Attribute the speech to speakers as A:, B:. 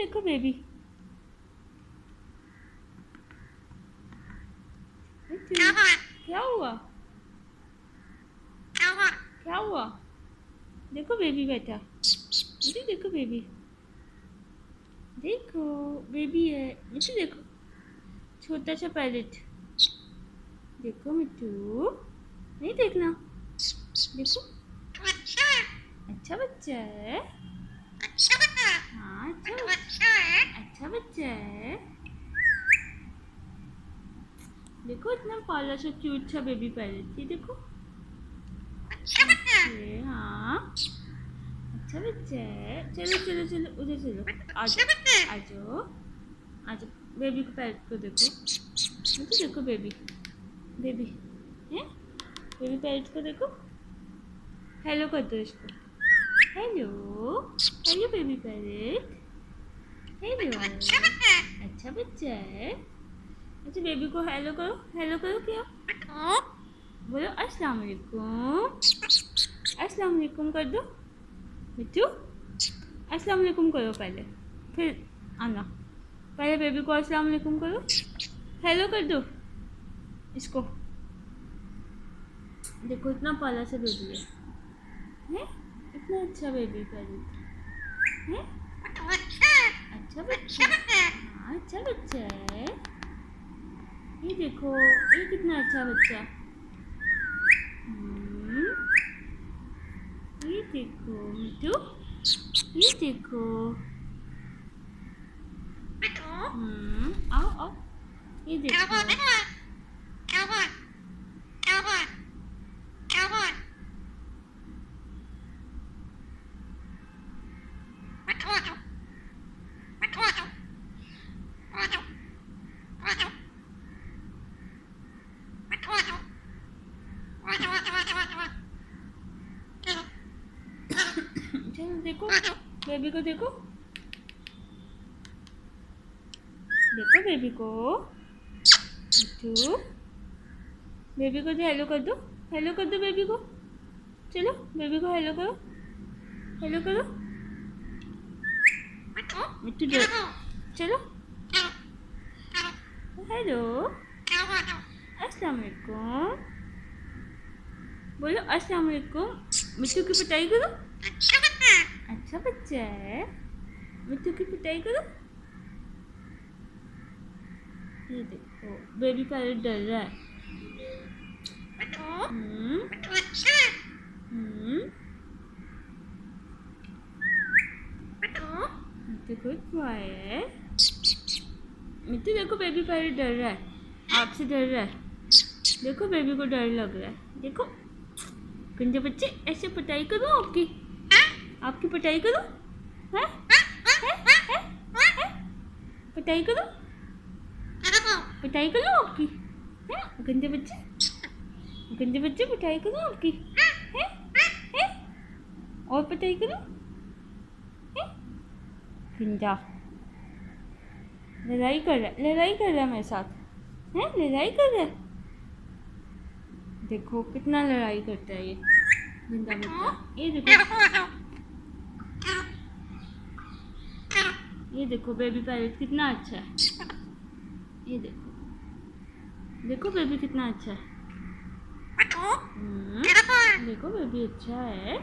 A: देखो बेबी, क्या हुआ? क्या हुआ? देखो बेबी बेटा, मिट्टू देखो बेबी, देखो बेबी है मिट्टू, देखो छोटा सा पैरेट, देखो मिट्टू, नहीं देखना, देखो अच्छा बच्चा है, हाँ अच्छा बच्चा है, देखो इतना पाला सा क्यूट सा बेबी पैरेट, ये देखो हाँ अच्छा बच्चा है। चलो चलो चलो उधर चलो, आ जाओ आ जाओ, बेबी को पैरेट को देखो, मुझे देखो बेबी, बेबी है, बेबी पैरेट को देखो, हेलो कर दो इसको, hello hello baby parrot, hello अच्छा बच्चा है। अच्छा बेबी को हेलो करो क्या, बोलो अस्सलाम वालेकुम, अस्सलाम वालेकुम कर दो मिट्टू, अस्सलाम वालेकुम करो पहले, फिर आना, पहले बेबी को अस्सलाम वालेकुम करो, हेलो कर दो इसको, देखो इतना पाला सा बेबी है, इतना अच्छा बेबी पैरेट है, अच्छा बच्चा, हाँ अच्छा बच्चा है, ये देखो ये कितना अच्छा बच्चा, ये देखो मिट्टू, ये देखो, आओ आओ, ये देखो, चलो देखो बेबी को, देखो देखो बेबी को मिट्टू, बेबी को हेलो कर दो, हेलो कर दो बेबी को, चलो बेबी को हेलो करो, हेलो करो मिट्टू, चलो हेलो अस्सलाम वालेकुम, बोलो अस्सलाम वालेकुम, मिट्टू की पिटाई करो, अच्छा बच्चा है, मिट्टू की पिटाई करो, ये देखो बेबी पैरेट डर रहा है, मिट्टू गुड बॉय है, मिट्टू देखो बेबी पैरेट डर रहा है, आपसे डर रहा है, देखो बेबी को डर लग रहा है, देखो गंदे बच्चे, ऐसे पिटाई करो आपकी, आपकी पिटाई करो, है पिटाई करो, पिटाई करो आपकी, है गंदे बच्चे पिटाई करो आपकी, है और पिटाई करो, है गंदा, लड़ाई कर रहा है मेरे साथ, है लड़ाई कर रहा है, देखो कितना लड़ाई करता है ये गंदा बच्चा, ये देखो बेबी पैरेट कितना अच्छा है, ये देखो बेबी कितना अच्छा है, देखो बेबी अच्छा है।